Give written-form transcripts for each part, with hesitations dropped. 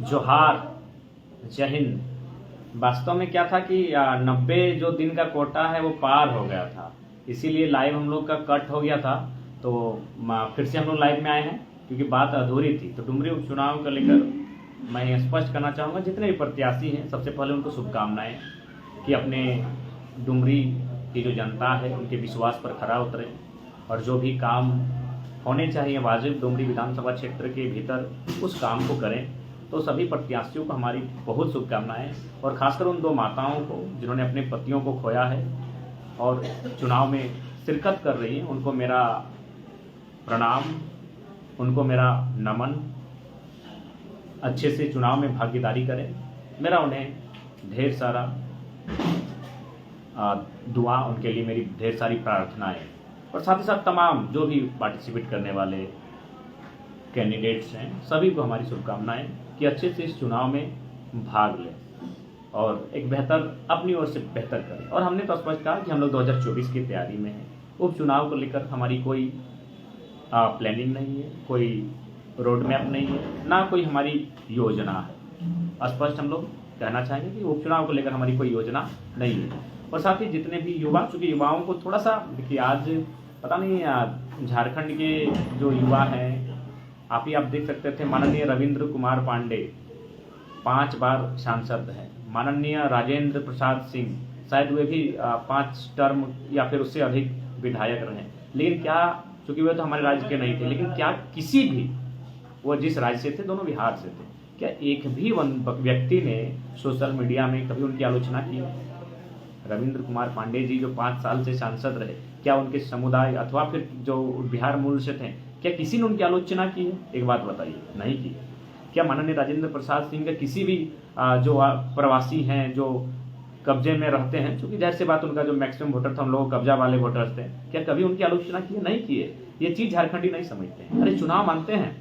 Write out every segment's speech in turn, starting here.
जोहार, जय हिंद। वास्तव में क्या था कि 90 जो दिन का कोटा है वो पार हो गया था, इसीलिए लाइव हम लोग का कट हो गया था। तो फिर से हम लोग लाइव में आए हैं क्योंकि बात अधूरी थी। तो डुमरी उपचुनाव को लेकर मैं स्पष्ट करना चाहूँगा, जितने भी प्रत्याशी हैं सबसे पहले उनको शुभकामनाएं कि अपने डुमरी की जो जनता है उनके विश्वास पर खरा उतरे और जो भी काम होने चाहिए वाजिब डुमरी विधानसभा क्षेत्र के भीतर उस काम को करें। तो सभी प्रत्याशियों को हमारी बहुत शुभकामनाएं और खासकर उन दो माताओं को जिन्होंने अपने पतियों को खोया है और चुनाव में शिरकत कर रही हैं, उनको मेरा प्रणाम, उनको मेरा नमन। अच्छे से चुनाव में भागीदारी करें, मेरा उन्हें ढेर सारा दुआ, उनके लिए मेरी ढेर सारी प्रार्थनाएं। और साथ ही साथ तमाम जो भी पार्टिसिपेट करने वाले कैंडिडेट्स हैं सभी को हमारी शुभकामनाएं कि अच्छे से इस चुनाव में भाग लें और एक बेहतर अपनी ओर से बेहतर करें। और हमने तो स्पष्ट कहा कि हम लोग 2024 की तैयारी में हैं। उपचुनाव को लेकर हमारी कोई प्लानिंग नहीं है, कोई रोड मैप नहीं है, ना कोई हमारी योजना है। स्पष्ट हम लोग कहना चाहेंगे कि उपचुनाव को लेकर हमारी कोई योजना नहीं है। और साथ ही जितने भी युवा, चूँकि युवाओं को थोड़ा सा देखिए, आज पता नहीं झारखंड के जो युवा हैं, आप देख सकते थे माननीय रविंद्र कुमार पांडे 5 बार सांसद हैं, माननीय राजेंद्र प्रसाद सिंह शायद वे भी 5 टर्म या फिर उससे अधिक विधायक रहे। लेकिन क्या, चूंकि वे तो हमारे राज्य के नहीं थे, लेकिन क्या किसी भी, वो जिस राज्य से थे दोनों बिहार से थे, क्या एक भी व्यक्ति ने सोशल मीडिया में कभी उनकी आलोचना की? रविंद्र कुमार पांडे जी जो 5 साल से सांसद रहे, क्या उनके समुदाय अथवा फिर जो बिहार मूल से थे, क्या किसी ने उनकी आलोचना की है? एक बात बताइए, नहीं की। क्या माननीय राजेंद्र प्रसाद सिंह का किसी भी जो प्रवासी हैं जो कब्जे में रहते हैं, क्योंकि जाहिर सी बात उनका जो मैक्सिमम वोटर था उन लोगों कब्जा वाले वोटर्स थे, क्या कभी उनकी आलोचना की है? नहीं की है। ये चीज़ झारखंडी नहीं समझते हैं। अरे चुनाव मानते हैं,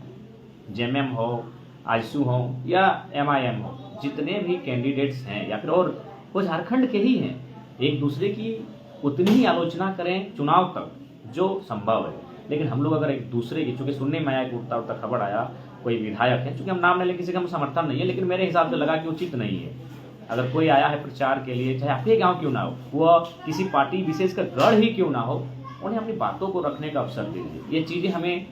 जेएमएम हो, आईसू हो या एमआईएम हो, जितने भी कैंडिडेट्स हैं या फिर और वो झारखंड के ही हैं, एक दूसरे की उतनी ही आलोचना करें चुनाव तक जो संभव है। लेकिन हम लोग अगर एक दूसरे की, चूंकि सुनने में आया, एक उड़ता खबर आया, कोई विधायक है, चूंकि हम नाम नहीं ले, किसी का समर्थन नहीं है, लेकिन मेरे हिसाब से लगा कि उचित नहीं है। अगर कोई आया है प्रचार के लिए, चाहे आपके गांव क्यों ना हो, वो किसी पार्टी विशेष का गढ़ ही क्यों ना हो, उन्हें अपनी बातों को रखने का अवसर दीजिए। ये चीज़ें हमें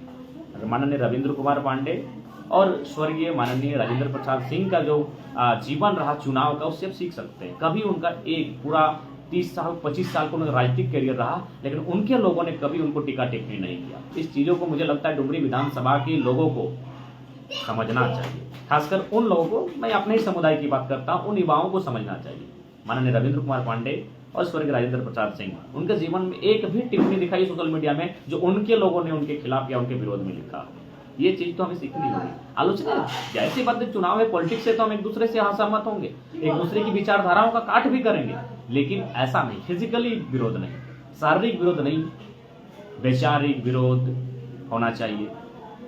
माननीय रविंद्र कुमार पांडे और स्वर्गीय माननीय राजेंद्र प्रसाद सिंह का जो जीवन रहा चुनाव का, उससे आप सीख सकते हैं। कभी उनका एक पूरा 30 साल 25 साल का उनका राजनीतिक करियर रहा, लेकिन उनके लोगों ने कभी उनको टीका टिप्पणी नहीं किया। इस चीज़ों को मुझे लगता है डुमरी विधानसभा के लोगों को समझना चाहिए, खासकर उन लोगों को, मैं अपने ही समुदाय की बात करता हूँ, उन युवाओं को समझना चाहिए। माननीय रविंद्र कुमार पांडे और स्वर्गीय राजेंद्र प्रसाद सिंह, उनके जीवन में एक भी टिप्पणी दिखाई सोशल मीडिया में जो उनके लोगों ने उनके खिलाफ या उनके विरोध में लिखा। ये चीज तो हमें सीखनी होगी। आलोचना जैसी बात है, चुनाव है, पॉलिटिक्स है, तो हम एक दूसरे से असहमत होंगे, एक दूसरे की विचारधाराओं का काट भी करेंगे, लेकिन ऐसा नहीं, फिजिकली विरोध नहीं, शारीरिक विरोध नहीं, वैचारिक विरोध होना चाहिए,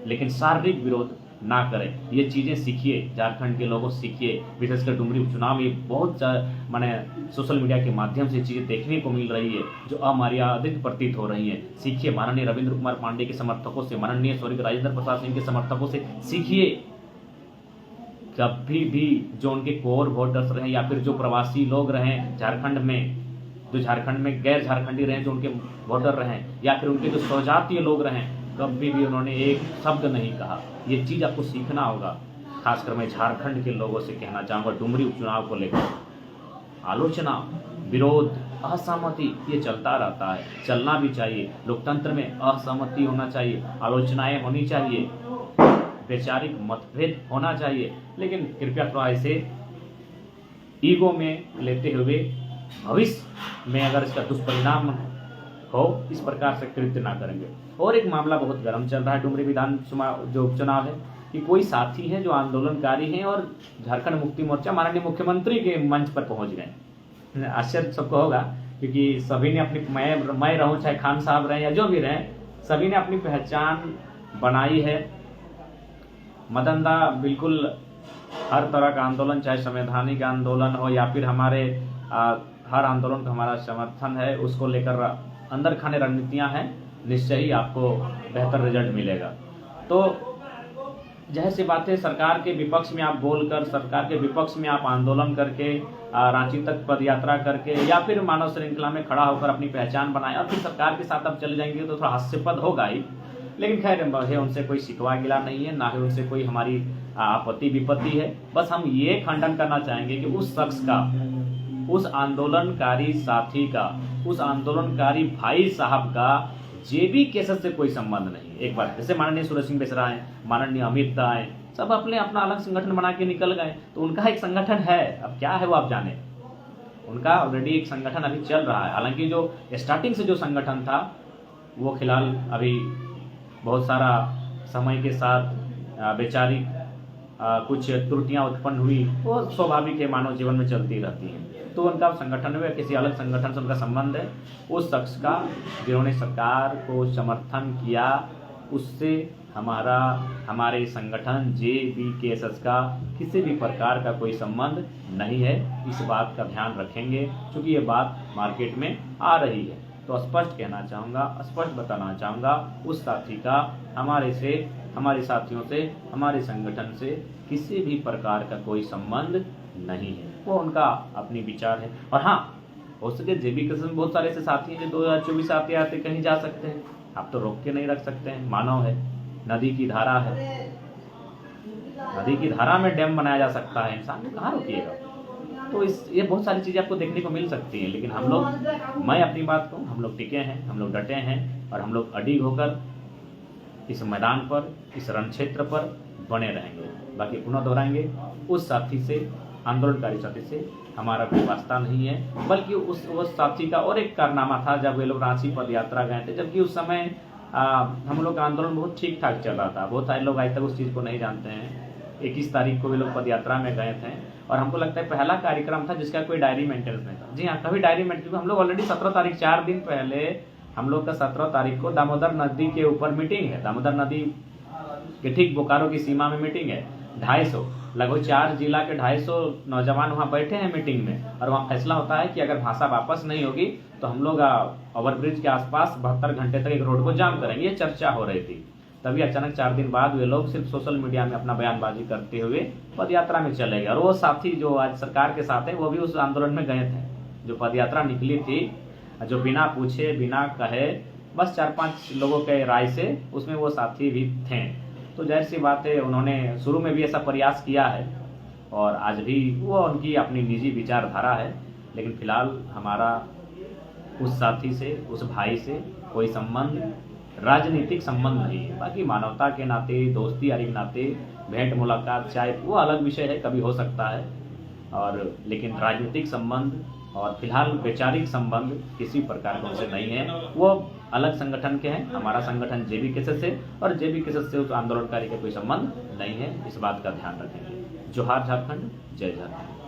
लेकिन शारीरिक विरोध ना करें। ये चीज़ें सीखिए, झारखंड के लोगों सीखिए, विशेषकर डुमरी उपचुनाव में बहुत माने सोशल मीडिया के माध्यम से चीज़ें देखने को मिल रही है जो अमर्यादित प्रतीत हो रही है। सीखिए माननीय रविंद्र कुमार पांडे के समर्थकों से, माननीय स्वर्गीय राजेंद्र प्रसाद सिंह के समर्थकों से सीखिए। कभी भी जो उनके कोर वोटर्स रहे या फिर जो प्रवासी लोग रहें झारखंड में, जो झारखंड में गैर झारखंडी रहे, जो उनके वोटर रहें या फिर उनके जो स्वजातीय लोग रहें, कभी भी उन्होंने एक शब्द नहीं कहा। ये चीज़ आपको सीखना होगा। खासकर मैं झारखंड के लोगों से कहना चाहूँगा, डुमरी उपचुनाव को लेकर आलोचना, विरोध, असहमति ये चलता रहता है, चलना भी चाहिए। लोकतंत्र में असहमति होना चाहिए, आलोचनाएं होनी चाहिए, वैचारिक मतभेद होना चाहिए, लेकिन कृपया थोड़ा ऐसे ईगो में लेते हुए भविष्य में अगर इसका दुष्परिणाम हो, इस प्रकार से कृत्य ना करेंगे। और एक मामला बहुत गर्म चल रहा है डुमरी विधानसभा जो उपचुनाव है, कि कोई साथी हैं जो आंदोलनकारी हैं और झारखंड मुक्ति मोर्चा माननीय मुख्यमंत्री के मंच पर पहुंच गए। आश्चर्य सबको होगा, क्योंकि सभी ने अपनी, मैं रहूं चाहे खान साहब रहें या जो भी रहें, सभी ने अपनी पहचान बनाई है। मदन दा बिल्कुल हर तरह का आंदोलन, चाहे संवैधानिक आंदोलन हो या फिर हमारे हर आंदोलन का हमारा समर्थन है, उसको लेकर अंदर खाने रणनीतियां हैं, निश्चय ही आपको बेहतर रिजल्ट मिलेगा। तो जाहिर सी बात है, सरकार के विपक्ष में आप बोलकर, सरकार के विपक्ष में आप आंदोलन करके, रांची तक पदयात्रा करके, या फिर मानव श्रृंखला में खड़ा होकर अपनी पहचान बनाए और फिर सरकार के साथ आप चले जाएंगे तो थोड़ा हास्यास्पद होगा ही। लेकिन खैर है, उनसे कोई शिकवा गिला नहीं है, ना ही उनसे कोई हमारी आपत्ति विपत्ति है। बस हम ये खंडन करना चाहेंगे कि उस शख्स का, उस आंदोलनकारी साथी का, उस आंदोलनकारी भाई साहब का जेबी केसेस से कोई संबंध नहीं है। एक बार जैसे माननीय सूरज सिंह बेसरा हैं, माननीय अमित शाह हैं, सब अपने अपना अलग संगठन बना के निकल गए, तो उनका एक संगठन है, अब क्या है वो आप जाने, उनका ऑलरेडी एक संगठन अभी चल रहा है। हालांकि जो स्टार्टिंग से जो संगठन था वो फिलहाल अभी बहुत सारा समय के साथ वैचारिक कुछ त्रुटियां उत्पन्न हुई, वो स्वाभाविक है, मानव जीवन में चलती रहती हैं। तो उनका संगठन में किसी अलग संगठन से उनका संबंध है। उस शख्स का जिन्होंने सरकार को समर्थन किया, उससे हमारे संगठन JBKSS का किसी भी प्रकार का कोई संबंध नहीं है। इस बात का ध्यान रखेंगे, क्योंकि ये बात मार्केट में आ रही है। तो स्पष्ट कहना चाहूँगा, स्पष्ट बताना चाहूँगा, उस साथी का हमारे साथियों से, हमारे संगठन से किसी भी प्रकार का कोई संबंध नहीं है। वो उनका अपनी विचार है। और हाँ, हो सके JBKSS में बहुत सारे ऐसे साथी हैं जो 2024 आते आते कहीं जा सकते हैं, आप तो रोक के नहीं रख सकते हैं। मानव है, नदी की धारा है, नदी की धारा में डैम बनाया जा सकता है, इंसान को कहाँ रोकिएगा। तो ये बहुत सारी चीज़ें आपको देखने को मिल सकती हैं। लेकिन हम लोग, मैं अपनी बात कहूँ, हम लोग टिके हैं, हम लोग डटे हैं और हम लोग अडिग होकर इस मैदान पर, इस रण क्षेत्र पर बने रहेंगे। बाकी पुनः दोहराएंगे, उस साथी से, आंदोलनकारी साथी से हमारा कोई वास्ता नहीं है, बल्कि उस साथी का और एक कारनामा था जब वे लोग रांची पदयात्रा गए थे, जबकि उस समय हम लोग का आंदोलन बहुत ठीक ठाक चल रहा था। बहुत सारे लोग आज तक उस चीज़ को नहीं जानते हैं। 21 तारीख को वे लोग पदयात्रा में गए थे और हमको लगता है पहला कार्यक्रम था जिसका कोई डायरी मेंटेनेंस नहीं था। जी हाँ, कभी डायरी मेंटेनेंस, हम लोग ऑलरेडी 17 तारीख, 4 दिन पहले हम लोग का 17 तारीख को दामोदर नदी के ऊपर मीटिंग है। दामोदर नदी के ठीक बोकारो की सीमा में मीटिंग है। 250 लगभग 4 जिला के 250 नौजवान वहाँ बैठे हैं मीटिंग में, और वहाँ फैसला होता है कि अगर भाषा वापस नहीं होगी तो हम लोग ओवरब्रिज के आसपास 72 घंटे तक एक रोड को जाम करेंगे। ये चर्चा हो रही थी। तभी अचानक 4 दिन बाद वे लोग सिर्फ सोशल मीडिया में अपना बयानबाजी करते हुए पदयात्रा में चले गए। और वो साथी जो आज सरकार के साथ है, वो भी उस आंदोलन में गए थे। जो पदयात्रा निकली थी, जो बिना पूछे, बिना कहे, बस 4-5 लोगों के राय से उसमें वो साथी भी थे। तो जाहिर सी बात है, उन्होंने शुरू में भी ऐसा प्रयास किया है और आज भी वो उनकी अपनी निजी विचारधारा है। लेकिन फिलहाल हमारा उस साथी से, उस भाई से कोई संबंध, राजनीतिक संबंध नहीं है। बाकी मानवता के नाते, दोस्ती यारी के नाते भेंट मुलाकात, चाहे वो अलग विषय है, कभी हो सकता है। और लेकिन राजनीतिक संबंध और फिलहाल वैचारिक संबंध किसी प्रकार का उनसे नहीं है। वो अलग संगठन के हैं। हमारा संगठन JBKSS है और JBKSS से उस आंदोलनकारी का कोई संबंध नहीं है। इस बात का ध्यान रखेंगे। जोहार झारखंड, जय झारखंड।